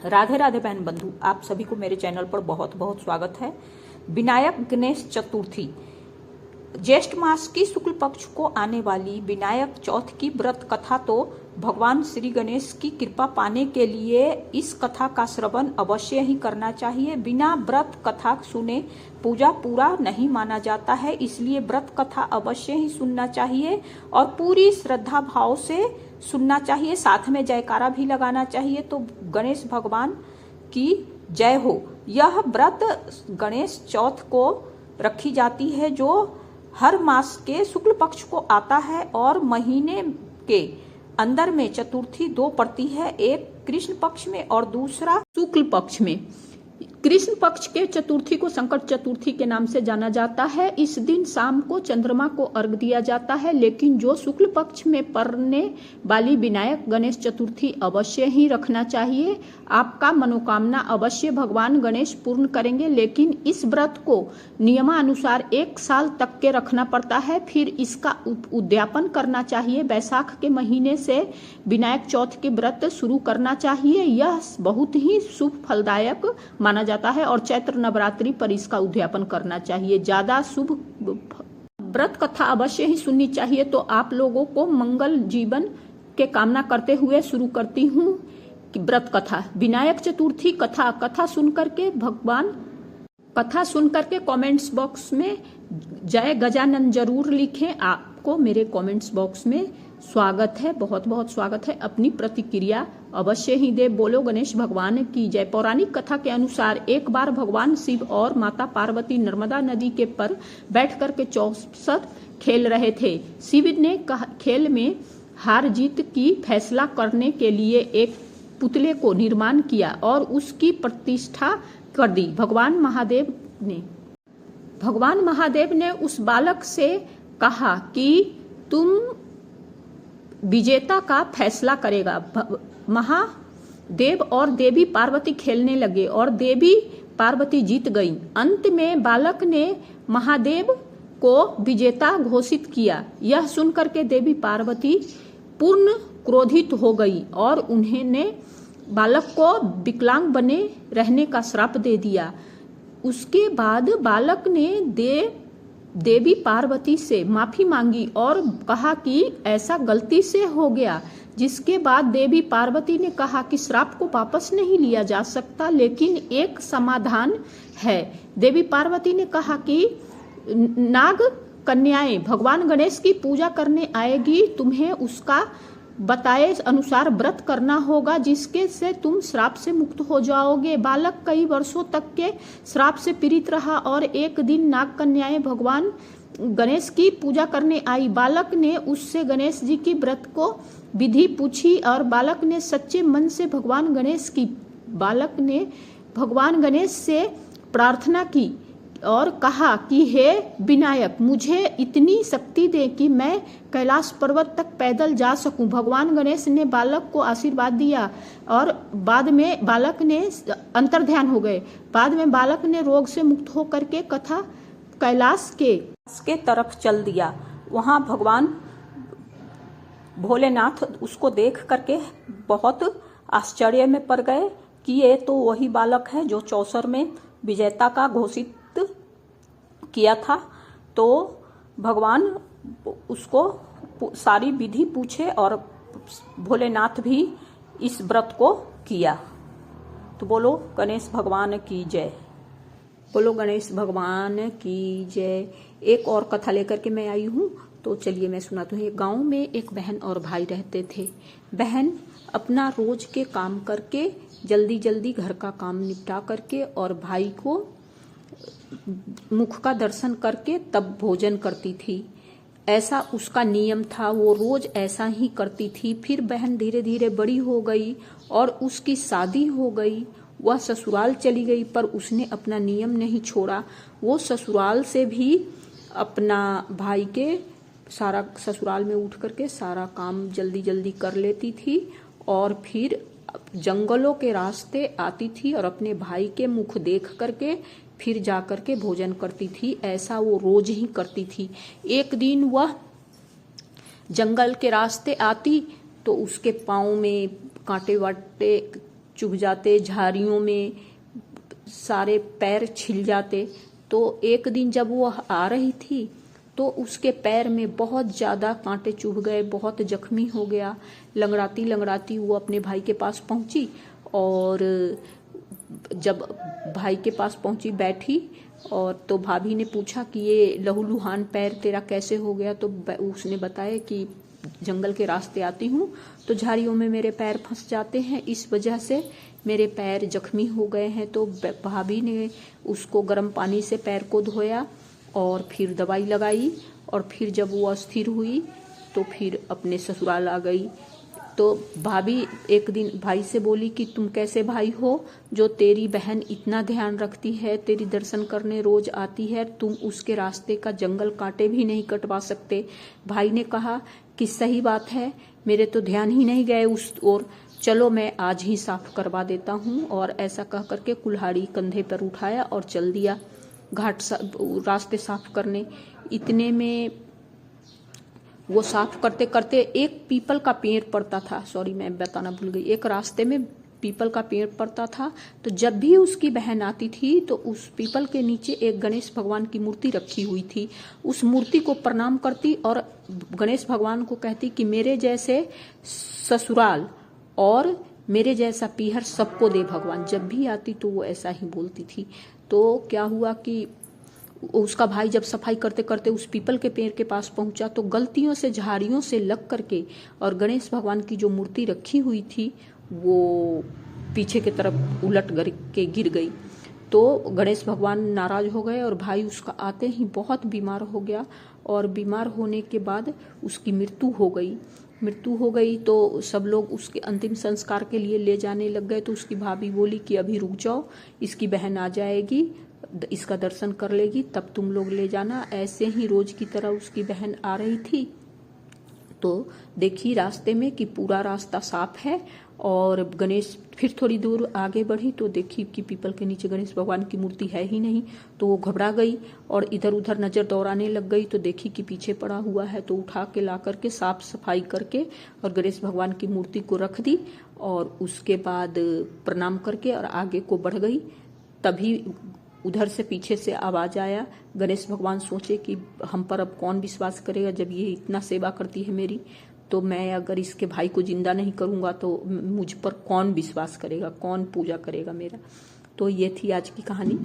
राधे राधे बहन बंधु, आप सभी को मेरे चैनल पर बहुत बहुत स्वागत है। विनायक गणेश चतुर्थी, ज्येष्ठ मास की शुक्ल पक्ष को आने वाली विनायक चौथ की व्रत कथा, तो भगवान श्री गणेश की कृपा पाने के लिए इस कथा का श्रवण अवश्य ही करना चाहिए। बिना व्रत कथा सुने पूजा पूरा नहीं माना जाता है, इसलिए व्रत कथा अवश्य ही सुनना चाहिए और पूरी श्रद्धा भाव से सुनना चाहिए। साथ में जयकारा भी लगाना चाहिए। तो गणेश भगवान की जय हो। यह व्रत गणेश चौथ को रखी जाती है, जो हर मास के शुक्ल पक्ष को आता है और महीने के अंदर में चतुर्थी दो पड़ती है, एक कृष्ण पक्ष में और दूसरा शुक्ल पक्ष में। कृष्ण पक्ष के चतुर्थी को संकट चतुर्थी के नाम से जाना जाता है। इस दिन शाम को चंद्रमा को अर्घ दिया जाता है, लेकिन जो शुक्ल पक्ष में पड़ने वाली विनायक गणेश चतुर्थी अवश्य ही रखना चाहिए। आपका मनोकामना अवश्य भगवान गणेश पूर्ण करेंगे, लेकिन इस व्रत को नियमानुसार 1 साल तक के रखना पड़ता है, फिर इसका उद्यापन करना चाहिए। वैशाख के महीने से विनायक चौथ के व्रत शुरू करना चाहिए। यह बहुत ही शुभ फलदायक माना जाता है और चैत्र नवरात्रि पर इसका उद्यापन करना चाहिए। ज्यादा शुभ व्रत कथा अवश्य ही सुननी चाहिए। तो आप लोगों को मंगल जीवन के कामना करते हुए शुरू करती हूँ कि व्रत कथा विनायक चतुर्थी कथा सुन करके कमेंट्स बॉक्स में जय गजानन जरूर लिखें। आपको मेरे कमेंट्स बॉक्स में स्वागत है, बहुत बहुत स्वागत है। अपनी प्रतिक्रिया अवश्य ही दे। बोलो गणेश भगवान की जय। पौराणिक कथा के अनुसार एक बार भगवान शिव और माता पार्वती नर्मदा नदी के पर बैठ कर के 64 खेल रहे थे। शिव ने खेल में हार जीत की फैसला करने के लिए एक पुतले को निर्माण किया और उसकी प्रतिष्ठा कर दी। भगवान महादेव ने उस बालक से कहा कि तुम विजेता का फैसला करेगा। महादेव और देवी पार्वती खेलने लगे और देवी पार्वती जीत गई। अंत में बालक ने महादेव को विजेता घोषित किया। यह सुनकर के देवी पार्वती पूर्ण क्रोधित हो गई और उन्होंने बालक को विकलांग बने रहने का श्राप दे दिया। उसके बाद बालक ने देवी पार्वती से माफी मांगी और कहा कि ऐसा गलती से हो गया। जिसके बाद देवी पार्वती ने कहा कि श्राप को वापस नहीं लिया जा सकता, लेकिन एक समाधान है। देवी पार्वती ने कहा कि नाग कन्याएं भगवान गणेश की पूजा करने आएगी, तुम्हें उसका बताए अनुसार व्रत करना होगा, जिसके से तुम श्राप से मुक्त हो जाओगे। बालक कई वर्षों तक के श्राप से पीड़ित रहा और एक दिन नाग कन्याएं भगवान गणेश की पूजा करने आई। बालक ने उससे गणेश जी की व्रत को विधि पूछी और बालक ने सच्चे मन से भगवान गणेश से प्रार्थना की और कहा कि हे विनायक, मुझे इतनी शक्ति दे कि मैं कैलाश पर्वत तक पैदल जा सकूं। भगवान गणेश ने बालक को आशीर्वाद दिया और बाद में बालक ने अंतर्ध्यान हो गए। बाद में बालक ने रोग से मुक्त होकर के कैलाश के तरफ चल दिया। वहां भगवान भोलेनाथ उसको देख करके बहुत आश्चर्य में पड़ गए कि ये तो वही बालक है जो 64 में विजेता का घोषित किया था। तो भगवान उसको सारी विधि पूछे और भोलेनाथ भी इस व्रत को किया। तो बोलो गणेश भगवान की जय। बोलो गणेश भगवान की जय। एक और कथा लेकर के मैं आई हूँ, तो चलिए मैं सुनाती हूँ। गांव में एक बहन और भाई रहते थे। बहन अपना रोज के काम करके जल्दी जल्दी घर का काम निपटा करके और भाई को मुख का दर्शन करके तब भोजन करती थी। ऐसा उसका नियम था, वो रोज ऐसा ही करती थी। फिर बहन धीरे धीरे बड़ी हो गई और उसकी शादी हो गई। वह ससुराल चली गई, पर उसने अपना नियम नहीं छोड़ा। वो ससुराल से भी अपना भाई के सारा ससुराल में उठ करके सारा काम जल्दी जल्दी कर लेती थी और फिर जंगलों के रास्ते आती थी और अपने भाई के मुख देख करके फिर जा करके भोजन करती थी। ऐसा वो रोज ही करती थी। एक दिन वह जंगल के रास्ते आती तो उसके पाँव में कांटे वाटे चुभ जाते, झाड़ियों में सारे पैर छिल जाते। तो एक दिन जब वो आ रही थी तो उसके पैर में बहुत ज़्यादा कांटे चुभ गए, बहुत जख्मी हो गया। लंगड़ाती लंगड़ाती वो अपने भाई के पास पहुंची, और जब भाई के पास पहुंची बैठी, और तो भाभी ने पूछा कि ये लहूलुहान पैर तेरा कैसे हो गया। तो उसने बताया कि जंगल के रास्ते आती हूँ तो झाड़ियों में मेरे पैर फंस जाते हैं, इस वजह से मेरे पैर जख्मी हो गए हैं। तो भाभी ने उसको गर्म पानी से पैर को धोया और फिर दवाई लगाई, और फिर जब वो अस्थिर हुई तो फिर अपने ससुराल आ गई। तो भाभी एक दिन भाई से बोली कि तुम कैसे भाई हो जो तेरी बहन इतना ध्यान रखती है, तेरी दर्शन करने रोज आती है, तुम उसके रास्ते का जंगल कांटे भी नहीं कटवा सकते। भाई ने कहा कि सही बात है, मेरे तो ध्यान ही नहीं गए उस ओर, चलो मैं आज ही साफ करवा देता हूँ। और ऐसा कह करके कुल्हाड़ी कंधे पर उठाया और चल दिया रास्ते साफ करने। इतने में वो साफ करते करते एक पीपल का पेड़ पड़ता था, सॉरी मैं बताना भूल गई, एक रास्ते में पीपल का पेड़ पड़ता था। तो जब भी उसकी बहन आती थी तो उस पीपल के नीचे एक गणेश भगवान की मूर्ति रखी हुई थी, उस मूर्ति को प्रणाम करती और गणेश भगवान को कहती कि मेरे जैसे ससुराल और मेरे जैसा पीहर सबको दे भगवान। जब भी आती तो वो ऐसा ही बोलती थी। तो क्या हुआ कि उसका भाई जब सफाई करते करते उस पीपल के पेड़ के पास पहुंचा तो गलतियों से झाड़ियों से लग करके और गणेश भगवान की जो मूर्ति रखी हुई थी वो पीछे की तरफ उलट के गिर गई। तो गणेश भगवान नाराज हो गए और भाई उसका आते ही बहुत बीमार हो गया, और बीमार होने के बाद उसकी मृत्यु हो गई। तो सब लोग उसके अंतिम संस्कार के लिए ले जाने लग गए। तो उसकी भाभी बोली कि अभी रुक जाओ, इसकी बहन आ जाएगी, इसका दर्शन कर लेगी, तब तुम लोग ले जाना। ऐसे ही रोज की तरह उसकी बहन आ रही थी तो देखी रास्ते में कि पूरा रास्ता साफ है, और गणेश फिर थोड़ी दूर आगे बढ़ी तो देखी कि पीपल के नीचे गणेश भगवान की मूर्ति है ही नहीं। तो वो घबरा गई और इधर उधर नजर दौड़ाने लग गई। तो देखी कि पीछे पड़ा हुआ है, तो उठा के ला करके साफ सफाई करके और गणेश भगवान की मूर्ति को रख दी, और उसके बाद प्रणाम करके और आगे को बढ़ गई। तभी उधर से पीछे से आवाज आया। गणेश भगवान सोचे कि हम पर अब कौन विश्वास करेगा जब ये इतना सेवा करती है मेरी, तो मैं अगर इसके भाई को जिंदा नहीं करूंगा तो मुझ पर कौन विश्वास करेगा, कौन पूजा करेगा मेरा। तो ये थी आज की कहानी।